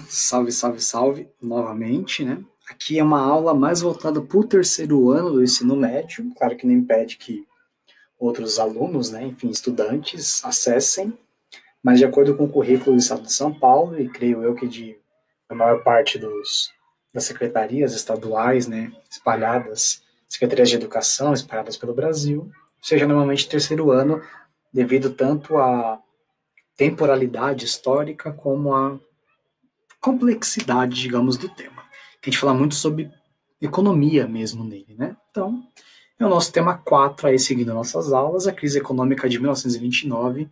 Salve, salve, salve, novamente, né? Aqui é uma aula mais voltada para o terceiro ano do ensino médio, claro que não impede que outros alunos, né, enfim, estudantes, acessem, mas de acordo com o currículo do Estado de São Paulo, e creio eu que de a maior parte das secretarias estaduais, né, espalhadas, secretarias de educação espalhadas pelo Brasil, seja normalmente terceiro ano, devido tanto à temporalidade histórica como à complexidade, digamos, do tema. Que a gente fala muito sobre economia mesmo nele, né? Então, é o nosso tema 4 aí, seguindo nossas aulas, a crise econômica de 1929,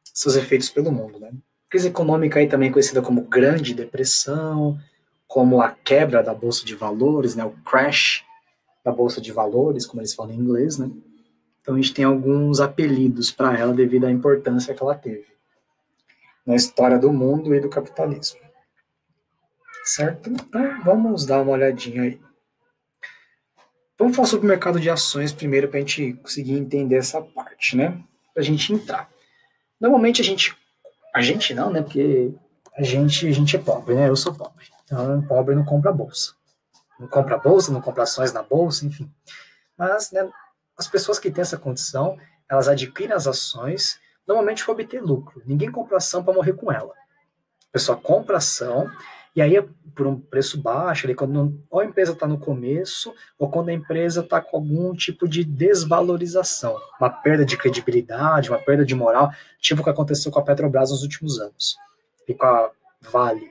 seus efeitos pelo mundo, né? Crise econômica aí também conhecida como Grande Depressão, como a quebra da Bolsa de Valores, né? O crash da Bolsa de Valores, como eles falam em inglês, né? Então a gente tem alguns apelidos para ela devido à importância que ela teve na história do mundo e do capitalismo. Certo? Então vamos dar uma olhadinha aí. Vamos falar sobre o mercado de ações primeiro para a gente conseguir entender essa parte, né? Para a gente entrar. Normalmente a gente não, né? Porque a gente é pobre, né? Eu sou pobre. Então, pobre não compra bolsa. Não compra bolsa, não compra ações na bolsa, enfim. Mas, né, as pessoas que têm essa condição, elas adquirem as ações, normalmente para obter lucro. Ninguém compra ação para morrer com ela. A pessoa compra ação e aí por um preço baixo, ali, quando ou a empresa está no começo, ou quando a empresa está com algum tipo de desvalorização, uma perda de credibilidade, uma perda de moral, tipo o que aconteceu com a Petrobras nos últimos anos, e com a Vale,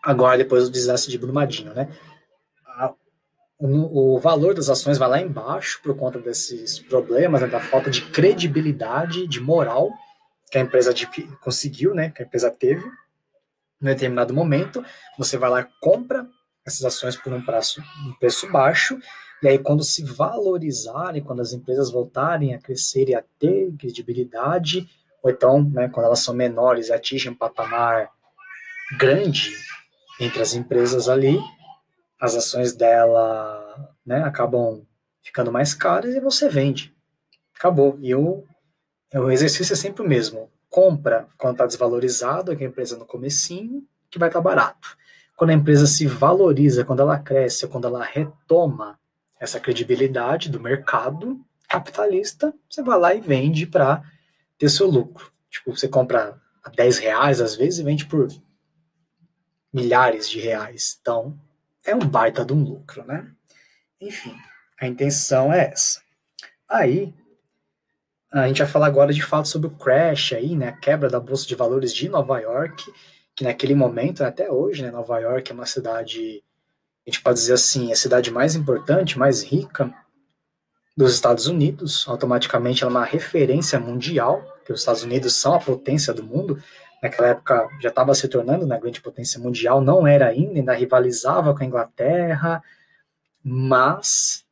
agora depois do desastre de Brumadinho, né? O valor das ações vai lá embaixo por conta desses problemas, né, da falta de credibilidade, de moral que a empresa conseguiu, né, que a empresa teve, em determinado momento, você vai lá e compra essas ações por um preço baixo, e aí quando se valorizarem, quando as empresas voltarem a crescer e a ter credibilidade, ou então, né, quando elas são menores e atingem um patamar grande entre as empresas ali, as ações dela, né, acabam ficando mais caras e você vende. Acabou. O exercício é sempre o mesmo. Compra quando está desvalorizado, que a empresa no comecinho, que vai estar barato. Quando a empresa se valoriza, quando ela cresce, quando ela retoma essa credibilidade do mercado capitalista, você vai lá e vende para ter seu lucro. Tipo, você compra a R$ 10 às vezes e vende por milhares de reais. Então, é um baita de um lucro, né? Enfim, a intenção é essa. Aí, a gente vai falar agora de fato sobre o crash aí, né, a quebra da Bolsa de Valores de Nova York, que naquele momento, até hoje, né, Nova York é uma cidade, a gente pode dizer assim, a cidade mais importante, mais rica dos Estados Unidos, automaticamente ela é uma referência mundial, porque os Estados Unidos são a potência do mundo, naquela época já estava se tornando uma grande potência mundial, não era ainda rivalizava com a Inglaterra, mas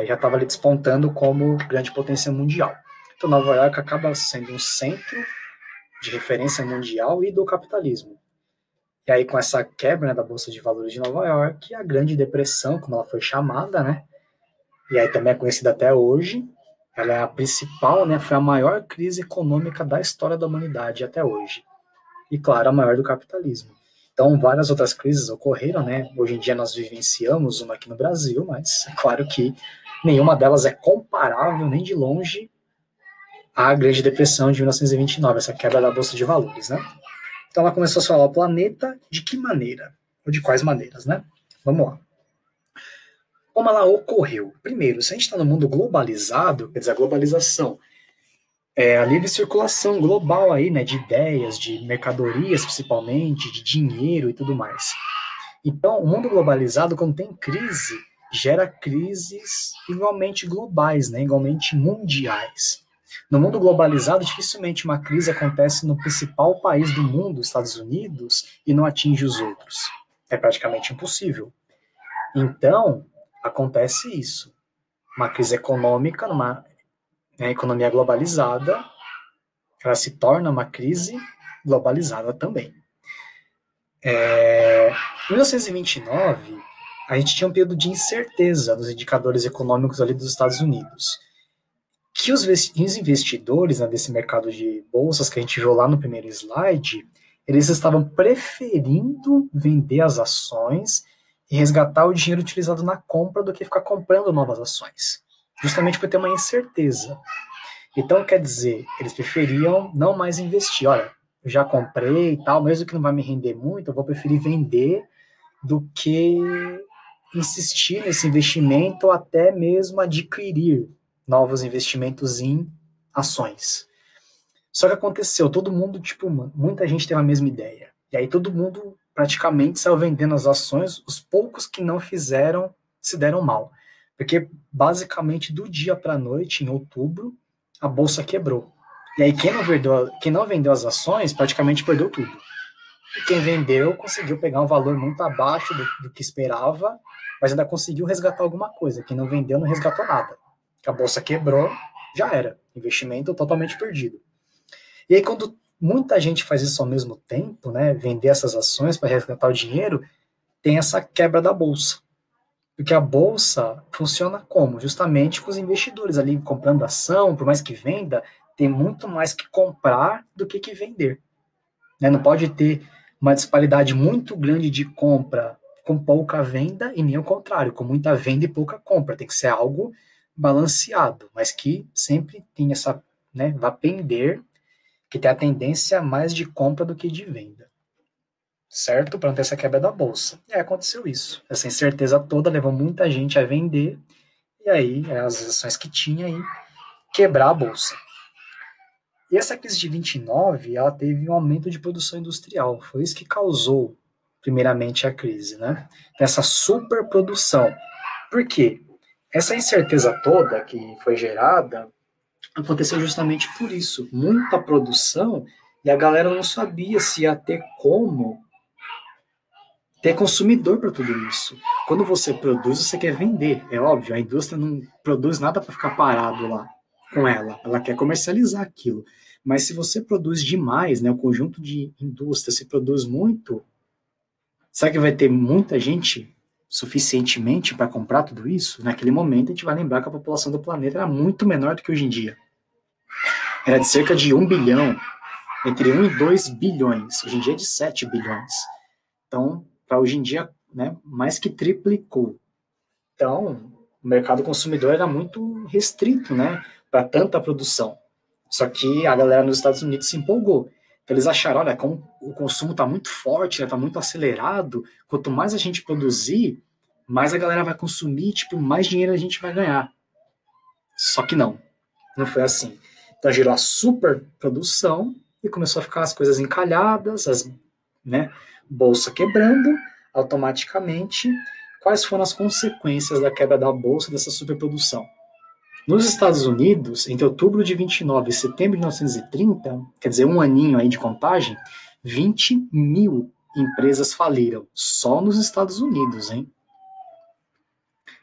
já estava ali despontando como grande potência mundial. Então, Nova York acaba sendo um centro de referência mundial e do capitalismo. E aí, com essa quebra, né, da Bolsa de Valores de Nova York, a Grande Depressão, como ela foi chamada, né, e aí também é conhecida até hoje, ela é a principal, né, foi a maior crise econômica da história da humanidade até hoje. E, claro, a maior do capitalismo. Então, várias outras crises ocorreram, né? Hoje em dia nós vivenciamos uma aqui no Brasil, mas é claro que nenhuma delas é comparável nem de longe à Grande Depressão de 1929, essa quebra da Bolsa de Valores, né? Então ela começou a falar o planeta de que maneira? Ou de quais maneiras, né? Vamos lá. Como ela ocorreu? Primeiro, se a gente está no mundo globalizado, quer dizer, a globalização é a livre circulação global aí, né, de ideias, de mercadorias principalmente, de dinheiro e tudo mais. Então, o mundo globalizado, quando tem crise, gera crises igualmente globais, né, igualmente mundiais. No mundo globalizado, dificilmente uma crise acontece no principal país do mundo, Estados Unidos, e não atinge os outros. É praticamente impossível. Então, acontece isso. Uma crise econômica, numa economia globalizada, ela se torna uma crise globalizada também. Em 1929, a gente tinha um período de incerteza nos indicadores econômicos ali dos Estados Unidos, que os investidores, né, desse mercado de bolsas que a gente viu lá no primeiro slide, eles estavam preferindo vender as ações e resgatar o dinheiro utilizado na compra do que ficar comprando novas ações, justamente por ter uma incerteza. Então, quer dizer, eles preferiam não mais investir. Olha, eu já comprei e tal, mesmo que não vai me render muito, eu vou preferir vender do que insistir nesse investimento ou até mesmo adquirir novos investimentos em ações. Só que aconteceu, todo mundo, tipo, muita gente tem a mesma ideia. E aí todo mundo praticamente saiu vendendo as ações, os poucos que não fizeram se deram mal. Porque basicamente do dia para a noite, em outubro, a bolsa quebrou. E aí quem não vendeu as ações praticamente perdeu tudo. E quem vendeu conseguiu pegar um valor muito abaixo do que esperava, mas ainda conseguiu resgatar alguma coisa. Quem não vendeu não resgatou nada. A bolsa quebrou, já era. Investimento totalmente perdido. E aí, quando muita gente faz isso ao mesmo tempo, né, vender essas ações para resgatar o dinheiro, tem essa quebra da bolsa. Porque a bolsa funciona como? Justamente com os investidores ali comprando ação, por mais que venda, tem muito mais que comprar do que vender. Né? Não pode ter uma disparidade muito grande de compra com pouca venda e nem o contrário, com muita venda e pouca compra. Tem que ser algo balanceado, mas que sempre tem essa, né, vai pender, que tem a tendência mais de compra do que de venda. Certo? Para não ter essa quebra da bolsa. E aí aconteceu isso. Essa incerteza toda levou muita gente a vender, e aí as ações que tinha aí quebrar a bolsa. E essa crise de 29, ela teve um aumento de produção industrial. Foi isso que causou, primeiramente, a crise, né? Essa superprodução. Por quê? Essa incerteza toda que foi gerada aconteceu justamente por isso. Muita produção e a galera não sabia se ia ter como ter consumidor para tudo isso. Quando você produz, você quer vender. É óbvio, a indústria não produz nada para ficar parado lá com ela. Ela quer comercializar aquilo. Mas se você produz demais, né, o conjunto de indústria se produz muito, será que vai ter muita gente suficientemente para comprar tudo isso? Naquele momento, a gente vai lembrar que a população do planeta era muito menor do que hoje em dia. Era de cerca de 1 bilhão, entre 1 e 2 bilhões. Hoje em dia é de 7 bilhões. Então, para hoje em dia, né, mais que triplicou. Então, o mercado consumidor era muito restrito, né, para tanta produção. Só que a galera nos Estados Unidos se empolgou. Então, eles acharam, olha, como o consumo está muito forte, está muito acelerado, quanto mais a gente produzir, mais a galera vai consumir, tipo, mais dinheiro a gente vai ganhar. Só que não foi assim. Então, gerou a superprodução e começou a ficar as coisas encalhadas, né, bolsa quebrando automaticamente. Quais foram as consequências da quebra da bolsa dessa superprodução? Nos Estados Unidos, entre outubro de 29 e setembro de 1930, quer dizer, um aninho aí de contagem, 20 mil empresas faliram, só nos Estados Unidos, hein?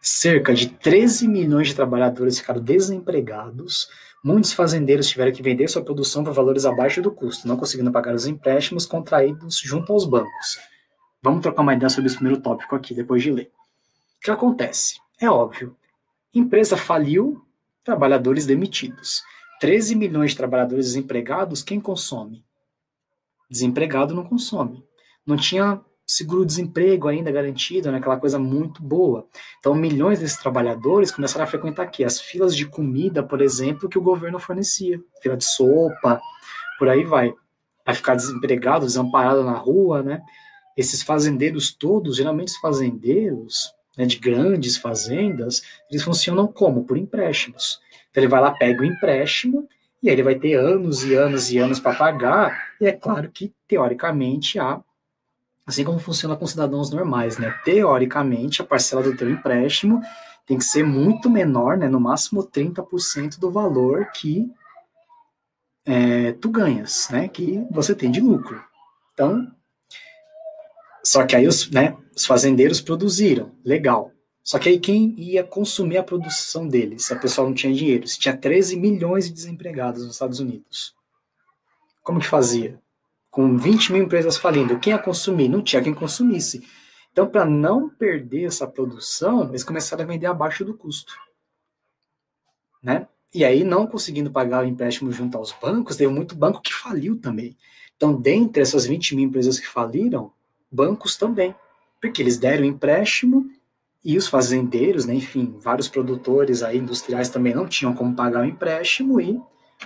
Cerca de 13 milhões de trabalhadores ficaram desempregados, muitos fazendeiros tiveram que vender sua produção por valores abaixo do custo, não conseguindo pagar os empréstimos contraídos junto aos bancos. Vamos trocar uma ideia sobre esse primeiro tópico aqui, depois de ler. O que acontece? É óbvio. Empresa faliu, trabalhadores demitidos. 13 milhões de trabalhadores desempregados, quem consome? Desempregado não consome. Não tinha seguro-desemprego ainda garantido, né, aquela coisa muito boa. Então, milhões desses trabalhadores começaram a frequentar aqui as filas de comida, por exemplo, que o governo fornecia. Fila de sopa, por aí vai. Vai ficar desempregado, desamparado na rua, né? Esses fazendeiros todos, geralmente os fazendeiros, né, de grandes fazendas, eles funcionam como? Por empréstimos. Então, ele vai lá, pega o empréstimo, e aí ele vai ter anos e anos e anos para pagar, e é claro que, teoricamente, assim como funciona com cidadãos normais, né? Teoricamente, a parcela do teu empréstimo tem que ser muito menor, né? No máximo 30% do valor que tu ganhas, né? Que você tem de lucro. Então, só que aí os fazendeiros produziram, legal. Só que aí quem ia consumir a produção deles? Se a pessoa não tinha dinheiro, se tinha 13 milhões de desempregados nos Estados Unidos. Como que fazia? Com 20 mil empresas falindo, quem ia consumir? Não tinha quem consumisse. Então, para não perder essa produção, eles começaram a vender abaixo do custo. Né? E aí, não conseguindo pagar o empréstimo junto aos bancos, teve muito banco que faliu também. Então, dentre essas 20 mil empresas que faliram, bancos também, porque eles deram empréstimo e os fazendeiros, né, enfim, vários produtores aí, industriais também não tinham como pagar o empréstimo e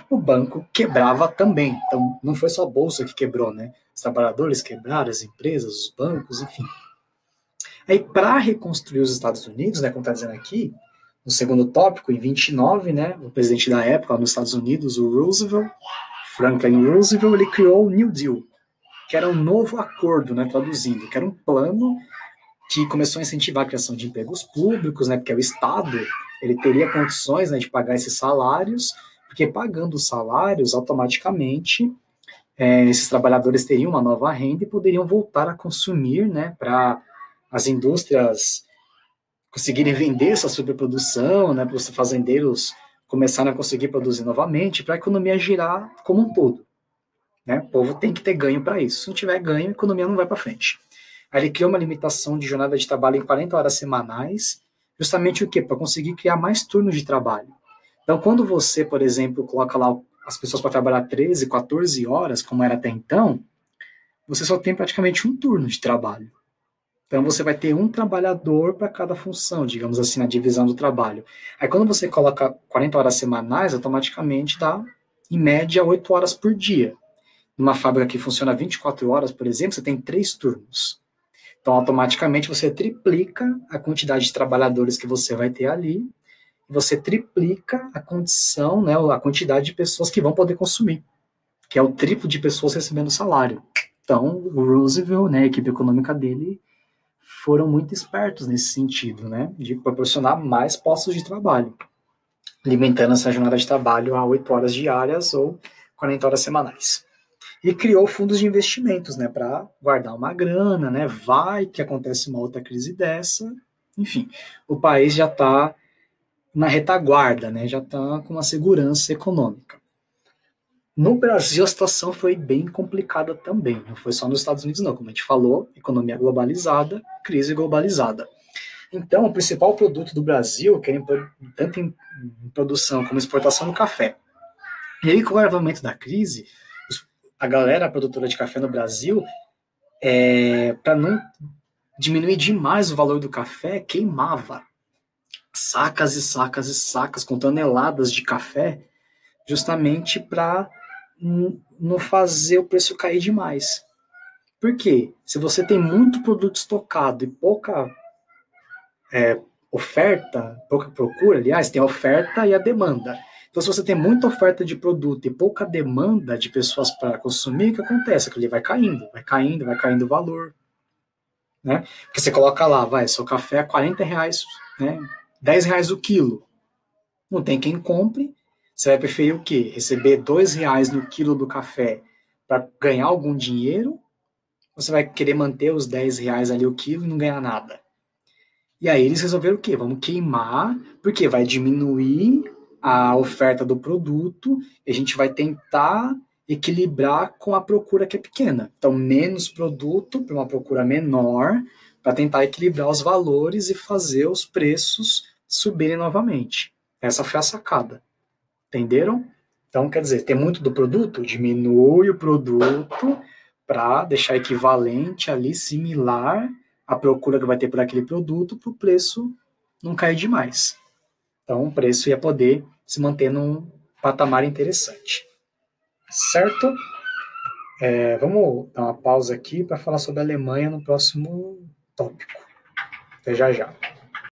o banco quebrava também. Então, não foi só a bolsa que quebrou, né? Os trabalhadores quebraram, as empresas, os bancos, enfim. Aí, para reconstruir os Estados Unidos, né, como está dizendo aqui, no segundo tópico, em 29, né, o presidente da época nos Estados Unidos, o Roosevelt, Franklin Roosevelt, ele criou o New Deal, que era um novo acordo, né, traduzindo, que era um plano que começou a incentivar a criação de empregos públicos, né, porque o Estado ele teria condições, né, de pagar esses salários, porque pagando os salários, automaticamente, esses trabalhadores teriam uma nova renda e poderiam voltar a consumir, né, para as indústrias conseguirem vender essa superprodução, né, para os fazendeiros começarem a conseguir produzir novamente, para a economia girar como um todo. Né? O povo tem que ter ganho para isso. Se não tiver ganho, a economia não vai para frente. Aí ele criou uma limitação de jornada de trabalho em 40 horas semanais, justamente o quê? Para conseguir criar mais turnos de trabalho. Então, quando você, por exemplo, coloca lá as pessoas para trabalhar 13, 14 horas, como era até então, você só tem praticamente um turno de trabalho. Então, você vai ter um trabalhador para cada função, digamos assim, na divisão do trabalho. Aí, quando você coloca 40 horas semanais, automaticamente dá, em média, 8 horas por dia. Numa fábrica que funciona 24 horas, por exemplo, você tem 3 turnos. Então, automaticamente, você triplica a quantidade de trabalhadores que você vai ter ali, e você triplica a condição, né, a quantidade de pessoas que vão poder consumir, que é o triplo de pessoas recebendo salário. Então, o Roosevelt, né, a equipe econômica dele, foram muito espertos nesse sentido, né, de proporcionar mais postos de trabalho, limitando essa jornada de trabalho a 8 horas diárias ou 40 horas semanais. E criou fundos de investimentos, né, para guardar uma grana, né, vai que acontece uma outra crise dessa, enfim, o país já está na retaguarda, né, já está com uma segurança econômica. No Brasil a situação foi bem complicada também, não foi só nos Estados Unidos não, como a gente falou, economia globalizada, crise globalizada. Então, o principal produto do Brasil, que é tanto em produção como exportação do café. E aí, com o agravamento da crise, a galera produtora de café no Brasil, para não diminuir demais o valor do café, queimava sacas e sacas e sacas com toneladas de café, justamente para não fazer o preço cair demais. Por quê? Se você tem muito produto estocado e pouca oferta, pouca procura, aliás, tem a oferta e a demanda. Então, se você tem muita oferta de produto e pouca demanda de pessoas para consumir, o que acontece? Que ele vai caindo, vai caindo, vai caindo o valor. Né? Porque você coloca lá, seu café é R$ 40, né? R$ 10 o quilo. Não tem quem compre. Você vai preferir o quê? Receber R$ 2 no quilo do café para ganhar algum dinheiro? Ou você vai querer manter os R$ 10 ali o quilo e não ganhar nada? E aí eles resolveram o quê? Vamos queimar, porque vai diminuir a oferta do produto e a gente vai tentar equilibrar com a procura que é pequena. Então, menos produto para uma procura menor, para tentar equilibrar os valores e fazer os preços subirem novamente. Essa foi a sacada. Entenderam? Então, quer dizer, tem muito do produto, diminui o produto para deixar equivalente ali, similar à procura que vai ter por aquele produto, para o preço não cair demais. Então, o preço ia poder se manter num patamar interessante. Certo? Vamos dar uma pausa aqui para falar sobre a Alemanha no próximo tópico. Até já já.